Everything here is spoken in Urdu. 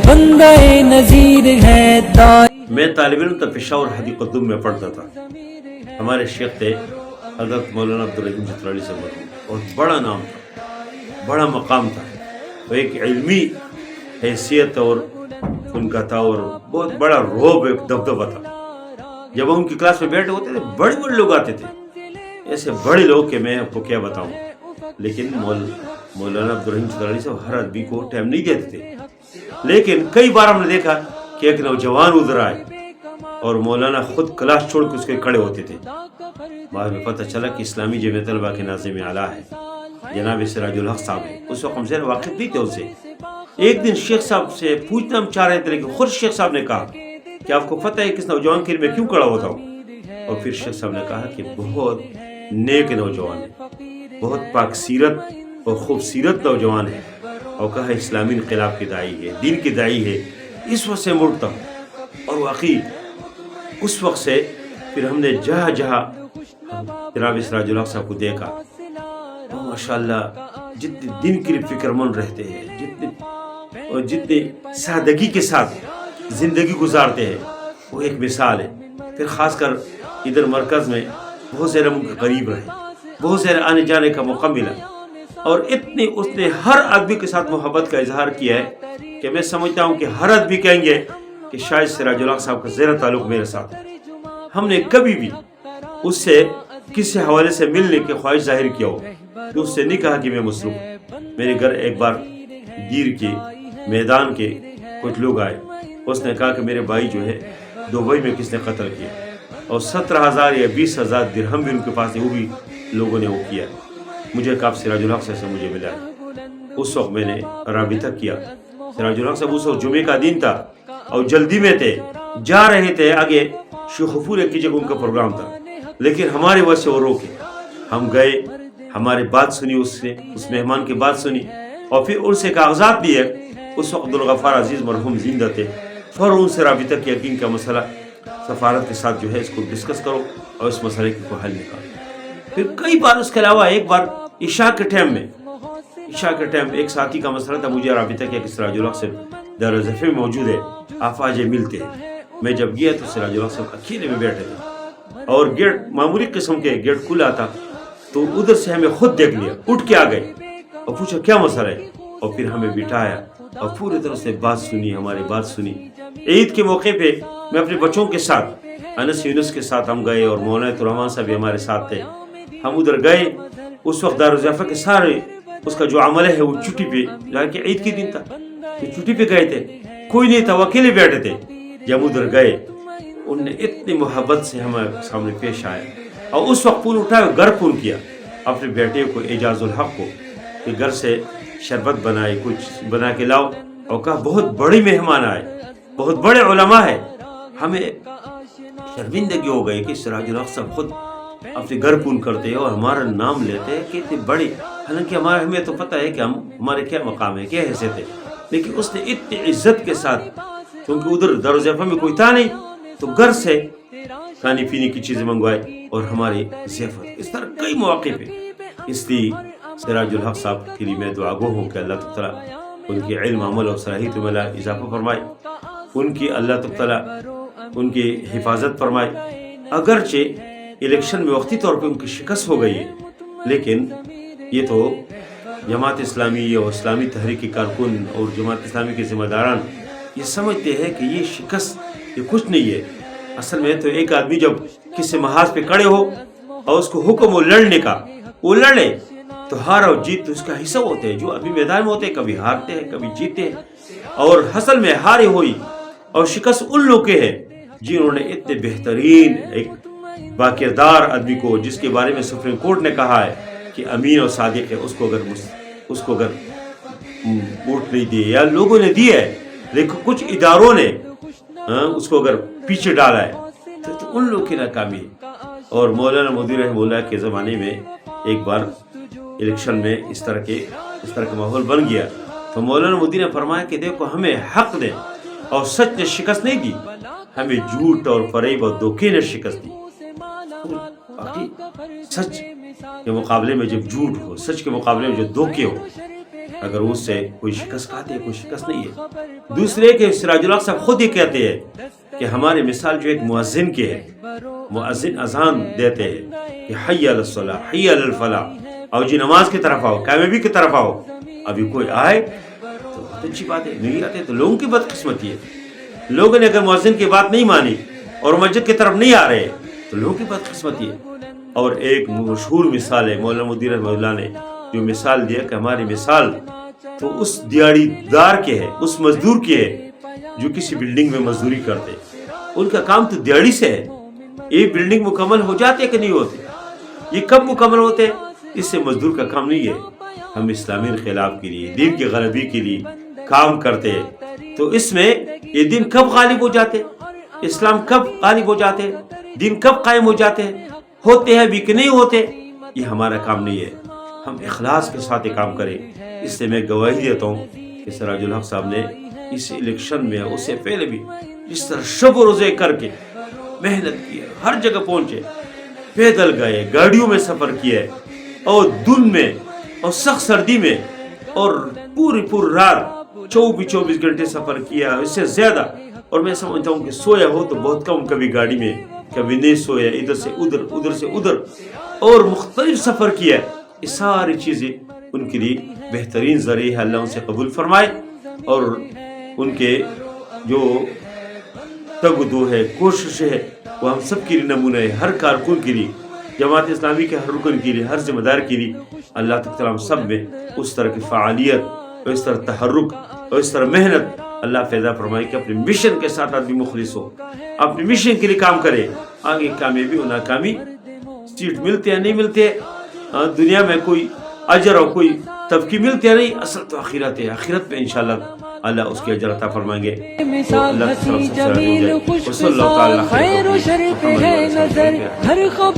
بندہ نذیر ہے میں طالب علم تھا، پشاور حدیقۃ الدم میں پڑھتا تھا. ہمارے شیخ تھے حضرت مولانا عبدالرحیم چترالی سے اور بڑا نام تھا، بڑا مقام تھا. وہ ایک علمی حیثیت اور ان کا تھا اور بہت بڑا روب، ایک دبدبہ تھا. جب ان کی کلاس میں بیٹھے ہوتے تھے بڑے بڑے لوگ آتے تھے، ایسے بڑے لوگ کہ میں آپ کو کیا بتاؤں. لیکن مولانا عبدالرحیم چترالی سے ہر آدمی کو ٹائم نہیں دیتے تھے. لیکن کئی بار ہم نے دیکھا کہ ایک نوجوان ادھر آئے اور مولانا خود کلاس چھوڑ کے اس کے کھڑے ہوتے تھے. بعد میں پتہ چلا کہ اسلامی جمعیت طلبہ کے ناظم اعلیٰ ہے جناب سراج الحق صاحب ہیں. اس وقت ہم زیر واقف نہیں تھے ان سے. ایک دن شیخ صاحب سے پوچھنا ہم چاہ رہے تھے، لیکن خود شیخ صاحب نے کہا کہ آپ کو پتہ ہے کس نوجوان کے لیے میں کیوں کھڑا ہوتا ہوں. اور پھر شیخ صاحب نے کہا کہ بہت نیک نوجوان ہے، بہت پاک سیرت اور خوبصورت نوجوان ہے، اور کہا اسلامی انقلاب کے داعی ہے، دین کے داعی ہے. اس وقت سے مڑتا ہوں. اور واقعی اس وقت سے پھر ہم نے جہاں جہاں جناب سراج الحق صاحب کو دیکھا، ماشاءاللہ جتنے دن کے لیے فکر مند رہتے ہیں، جتنے سادگی کے ساتھ زندگی گزارتے ہیں، وہ ایک مثال ہے. پھر خاص کر ادھر مرکز میں بہت زیادہ ان کے قریب رہے، بہت زیادہ آنے جانے کا موقع ملا، اور اتنی اس نے ہر آدمی کے ساتھ محبت کا اظہار کیا ہے کہ میں سمجھتا ہوں کہ ہر آدمی کہیں گے کہ شاید سراج الحق صاحب کا زیادہ تعلق میرے ساتھ ہے. ہم نے کبھی بھی اس سے کسی حوالے سے ملنے کی خواہش ظاہر کیا ہو کہ اس سے نہیں کہا کہ میں مصروف ہوں. میرے گھر ایک بار گیر کے میدان کے کچھ لوگ آئے. اس نے کہا کہ میرے بھائی جو ہے دبئی میں کس نے قتل کیا، اور 17,000 یا 20,000 درہم بھی ان کے پاس ہے، وہ بھی لوگوں نے وہ کیا. مجھے کہا سراج الحق صاحب سے مجھے ملا. اس وقت میں نے رابطہ کیا. سراج الحق صاحب اس وقت جمعے کا دن تھا اور جلدی میں تھے، جا رہے تھے آگے شیخ غفور کی جگہ ان کا پروگرام تھا، لیکن ہماری وجہ سے وہ روکے. ہم گئے، ہماری بات سنی، اس مہمان کی بات سنی، اور پھر ان سے کاغذات دیے. اس وقت عبدالغفار عزیز مرحوم زندہ تھے. فوراً ان سے رابطہ کیا کہ ان کا مسئلہ سفارت کے ساتھ جو ہے اس کو ڈسکس کرو اور اس مسئلے کو حل نکالو. پھر کئی بار اس کے علاوہ ایک بار عشاء کے ٹائم ایک ساتھی کا مسئلہ تھا. مجھے رابطہ کیا کہ سراج الحق سے دار ظفر میں موجود ہے، آپ آج ملتے ہیں. میں جب گیا تو سراج الحق صاحب اکیلے میں بیٹھے تھے اور گیٹ معمولی قسم کے گیٹ کھلا تھا. تو ادھر سے ہمیں خود دیکھ لیا، اٹھ کے آ گئے اور پوچھا کیا مسئلہ ہے، اور پھر ہمیں بٹھایا اور پوری طرح سے بات سنی، ہماری بات سنی. عید کے موقع پہ میں اپنے بچوں کے ساتھ انس یونس کے ساتھ ہم گئے، اور مولانا الرحمان صاحب بھی ہمارے ساتھ تھے. ہم ادھر گئے. اس وقت دارالضیافہ کے سارے اس کا جو عمل ہے وہ چھٹی پہ، کہ عید کے دن تھا تو چھٹی پہ گئے تھے، کوئی نہیں تھا، وہ اکیلے بیٹھے تھے. جب ادھر گئے ان نے اتنی محبت سے ہمارے سامنے پیش آئے، اور اس وقت فون اٹھایا، گھر فون کیا اپنے بیٹے کو اعجاز الحق کو کہ گھر سے شربت بنائے، کچھ بنا کے لاؤ، اور کہا بہت بڑے مہمان آئے، بہت بڑے علماء ہیں. ہمیں شرمندگی ہو گئی کہ سراج الحق صاحب خود اپنے گھر فون کرتے ہیں اور ہمارا نام لیتے ہیں کہ اتنی بڑی، حالانکہ ہمیں تو پتہ ہے کہ ہمارے کیا مقام ہے، کیا حیثیت ہے. لیکن اس نے اتنی عزت کے ساتھ، کیونکہ ادھر دارالضیافہ میں کوئی تھا نہیں، تو گھر سے کھانے پینے کی چیزیں منگوائے اور ہماری ضیافت. اس طرح کئی مواقع پہ. اس لیے سراج الحق صاحب کے لیے میں دعا گو ہوں کہ اللہ تعالیٰ ان کے علم، عمل اور صلاحیت میں اضافہ فرمائے، ان کی اللہ تعالیٰ ان کی حفاظت فرمائے. اگرچہ الیکشن میں وقتی طور پہ ان کی شکست ہو گئی ہے، لیکن یہ تو جماعت اسلامی اور اسلامی تحریک کارکن اور جماعت اسلامی کے ذمہ داران یہ سمجھتے ہیں کہ یہ شکست یہ کچھ نہیں ہے. اصل میں تو ایک آدمی جب کسی محاذ پہ کھڑے ہو اور اس کو حکم ہو لڑنے کا، وہ لڑے تو ہار اور جیت تو اس کا حصہ ہوتے ہیں. جو ابھی میدان میں ہوتے ہیں کبھی ہارتے ہیں کبھی جیتے ہیں، اور حاصل میں ہارے ہوئی اور شکست ان لوگ کے ہے جنہوں نے اتنے بہترین ایک باکردار آدمی کو، جس کے بارے میں سپریم کورٹ نے کہا ہے کہ امین اور صادق ہے، اس کو اگر ووٹ نہیں دیے یا لوگوں نے دیے ہے لیکن کچھ اداروں نے اس کو اگر پیچھے ڈالا ہے تو ان لوگوں کی ناکامی ہے. اور مولانا مودودی رحمہ اللہ کے زمانے میں ایک بار الیکشن میں اس طرح کا ماحول بن گیا تو مولانا مودودی نے فرمایا کہ دیکھو ہمیں حق دے، اور سچ نے شکست نہیں دی، ہمیں جھوٹ اور فریب اور دھوکے نے شکست دی. سچ کے مقابلے میں جب جھوٹ ہو، سچ کے مقابلے میں جو دھوکے ہو، اگر اس سے کوئی شکست کھاتے ہیں، کوئی شکست نہیں ہے۔ دوسرے کہ سراج الحق صاحب خود یہ کہتے ہیں کہ ہماری مثال جو ایک مؤذن کی ہے، مؤذن اذان دیتے ہیں کہ حی علی الصلاح، حی علی الفلاح، آؤ جی نماز کی طرف آؤ، کامیابی کی طرف آؤ۔ ابھی کوئی آئے تو بہت اچھی بات ہے، نہیں آتے تو لوگوں کی بدقسمتی ہے۔ لوگوں نے اگر مؤذن کی بات نہیں مانی اور مسجد کی طرف نہیں آ رہے تو لوگوں کی بدقسمتی ہے۔ اور ایک مشہور مثال ہے مولانا مودودی رحمہ اللہ نے جو مثال دیا کہ ہماری مثال تو اس دیہڑی دار کے ہے، اس مزدور کی ہے جو کسی بلڈنگ میں مزدوری کرتے، ان کا کام تو دیہڑی سے ہے۔ یہ بلڈنگ مکمل ہو جاتے کہ نہیں ہوتے، یہ کب مکمل ہوتے، اس سے مزدور کا کام نہیں ہے۔ ہم اسلامی انقلاب کے لیے، دین کی غلبی کے لیے کام کرتے تو اس میں یہ دین کب غالب ہو جاتے، اسلام کب غالب ہو جاتے، دین کب قائم ہو جاتے، ہوتے ہیں بھی کہ نہیں ہوتے، یہ ہمارا کام نہیں ہے۔ ہم اخلاص کے ساتھ یہ کام کریں۔ اس سے میں گواہی دیتا ہوں کہ سراج الحق صاحب نے اس الیکشن میں اس سے پہلے بھی جس طرح شب و روزے کر کے محنت کی ہے، ہر جگہ پہنچے، پیدل گئے، گاڑیوں میں سفر کیا ہے، اور دن میں اور سخت سردی میں اور پوری رات 24 گھنٹے سفر کیا، اس سے زیادہ۔ اور میں سمجھتا ہوں کہ سویا ہو تو بہت کم، کبھی گاڑی میں کبھی نہیں سویا، ادھر سے ادھر ادھر سے ادھر، اور مختلف سفر کیا۔ یہ ساری چیزیں ان کے لیے بہترین ذریعہ ہے، اللہ ان سے قبول فرمائے، اور ان کے جو تگ دو ہے، کوشش ہے، وہ ہم سب کے لیے نمونہ ہے، ہر کارکن کے لیے، جماعت اسلامی کے ہر رکن کے لیے، ہر ذمہ دار کے لیے۔ اللہ تعالیٰ ہم سب میں اس طرح کی فعالیت اور اس طرح تحرک اور اس طرح محنت اللہ پیدا فرمائے کہ اپنے مشن کے ساتھ آدمی مخلص ہو، اپنے مشن کے لیے کام کرے۔ آگے کامیابی اور ناکامی، سیٹ ملتے ہیں نہیں ملتے، دنیا میں کوئی اجر اور کوئی تفقی ملتے ہیں نہیں، اصل تو آخرت ہے۔ آخرت میں انشاءاللہ اللہ اس کے اجر عطا فرمائیں گے۔ مثال ہنسی جمیل خوشخصال خیر و شر پہ ہے نظر، ہر خبر